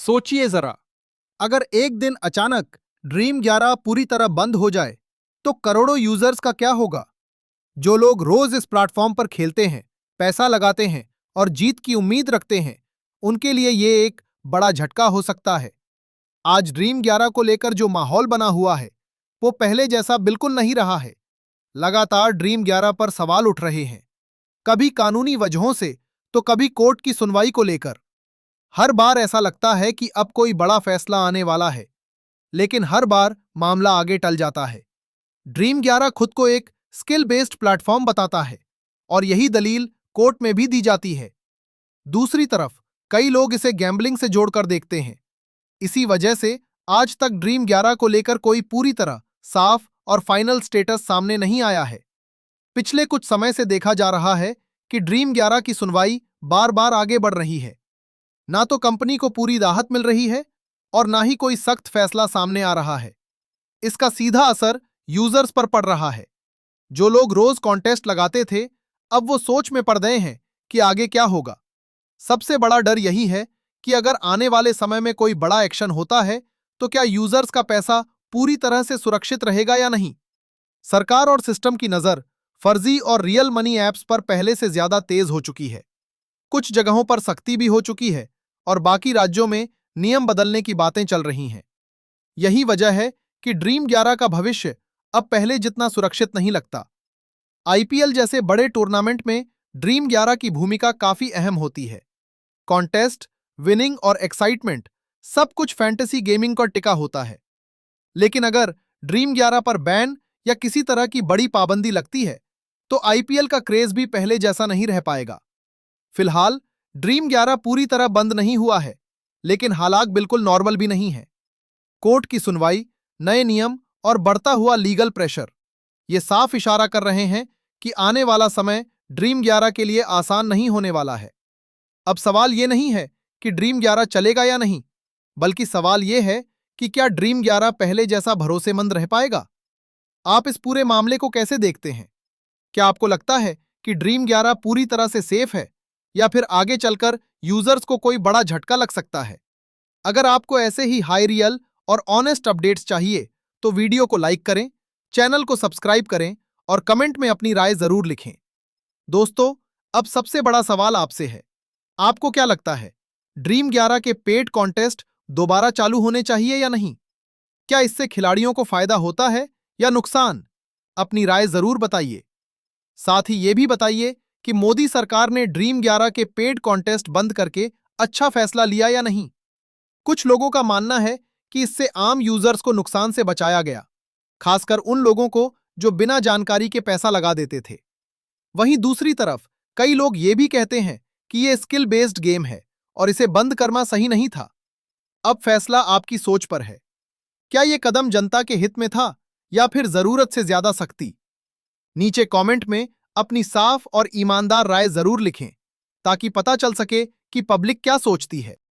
सोचिए जरा, अगर एक दिन अचानक ड्रीम 11 पूरी तरह बंद हो जाए तो करोड़ों यूजर्स का क्या होगा। जो लोग रोज इस प्लेटफॉर्म पर खेलते हैं, पैसा लगाते हैं और जीत की उम्मीद रखते हैं, उनके लिए ये एक बड़ा झटका हो सकता है। आज ड्रीम 11 को लेकर जो माहौल बना हुआ है वो पहले जैसा बिल्कुल नहीं रहा है। लगातार ड्रीम 11 पर सवाल उठ रहे हैं, कभी कानूनी वजहों से तो कभी कोर्ट की सुनवाई को लेकर। हर बार ऐसा लगता है कि अब कोई बड़ा फैसला आने वाला है, लेकिन हर बार मामला आगे टल जाता है। ड्रीम 11 खुद को एक स्किल बेस्ड प्लेटफॉर्म बताता है और यही दलील कोर्ट में भी दी जाती है। दूसरी तरफ कई लोग इसे गैम्बलिंग से जोड़कर देखते हैं। इसी वजह से आज तक ड्रीम 11 को लेकर कोई पूरी तरह साफ और फाइनल स्टेटस सामने नहीं आया है। पिछले कुछ समय से देखा जा रहा है कि ड्रीम 11 की सुनवाई बार बार आगे बढ़ रही है। ना तो कंपनी को पूरी राहत मिल रही है और ना ही कोई सख्त फैसला सामने आ रहा है। इसका सीधा असर यूजर्स पर पड़ रहा है। जो लोग रोज कॉन्टेस्ट लगाते थे, अब वो सोच में पड़ गए हैं कि आगे क्या होगा। सबसे बड़ा डर यही है कि अगर आने वाले समय में कोई बड़ा एक्शन होता है तो क्या यूजर्स का पैसा पूरी तरह से सुरक्षित रहेगा या नहीं। सरकार और सिस्टम की नजर फर्जी और रियल मनी ऐप्स पर पहले से ज्यादा तेज हो चुकी है। कुछ जगहों पर सख्ती भी हो चुकी है और बाकी राज्यों में नियम बदलने की बातें चल रही हैं। यही वजह है कि ड्रीम 11 का भविष्य अब पहले जितना सुरक्षित नहीं लगता। आईपीएल जैसे बड़े टूर्नामेंट में ड्रीम 11 की भूमिका काफी अहम होती है। कॉन्टेस्ट, विनिंग और एक्साइटमेंट सब कुछ फैंटेसी गेमिंग पर टिका होता है। लेकिन अगर ड्रीम 11 पर बैन या किसी तरह की बड़ी पाबंदी लगती है तो आईपीएल का क्रेज भी पहले जैसा नहीं रह पाएगा। फिलहाल ड्रीम 11 पूरी तरह बंद नहीं हुआ है, लेकिन हालात बिल्कुल नॉर्मल भी नहीं है। कोर्ट की सुनवाई, नए नियम और बढ़ता हुआ लीगल प्रेशर ये साफ इशारा कर रहे हैं कि आने वाला समय ड्रीम 11 के लिए आसान नहीं होने वाला है। अब सवाल ये नहीं है कि ड्रीम 11 चलेगा या नहीं, बल्कि सवाल ये है कि क्या ड्रीम 11 पहले जैसा भरोसेमंद रह पाएगा। आप इस पूरे मामले को कैसे देखते हैं? क्या आपको लगता है कि ड्रीम 11 पूरी तरह से सेफ है या फिर आगे चलकर यूजर्स को कोई बड़ा झटका लग सकता है? अगर आपको ऐसे ही हाई रियल और ऑनेस्ट अपडेट्स चाहिए तो वीडियो को लाइक करें, चैनल को सब्सक्राइब करें और कमेंट में अपनी राय जरूर लिखें। दोस्तों, अब सबसे बड़ा सवाल आपसे है, आपको क्या लगता है, ड्रीम 11 के पेड कॉन्टेस्ट दोबारा चालू होने चाहिए या नहीं? क्या इससे खिलाड़ियों को फायदा होता है या नुकसान? अपनी राय जरूर बताइए। साथ ही ये भी बताइए कि मोदी सरकार ने ड्रीम 11 के पेड कॉन्टेस्ट बंद करके अच्छा फैसला लिया या नहीं। कुछ लोगों का मानना है कि इससे आम यूजर्स को नुकसान से बचाया गया, खासकर उन लोगों को जो बिना जानकारी के पैसा लगा देते थे। वहीं दूसरी तरफ कई लोग ये भी कहते हैं कि ये स्किल बेस्ड गेम है और इसे बंद करना सही नहीं था। अब फैसला आपकी सोच पर है। क्या ये कदम जनता के हित में था या फिर जरूरत से ज्यादा सख्ती? नीचे कमेंट में अपनी साफ और ईमानदार राय जरूर लिखें ताकि पता चल सके कि पब्लिक क्या सोचती है।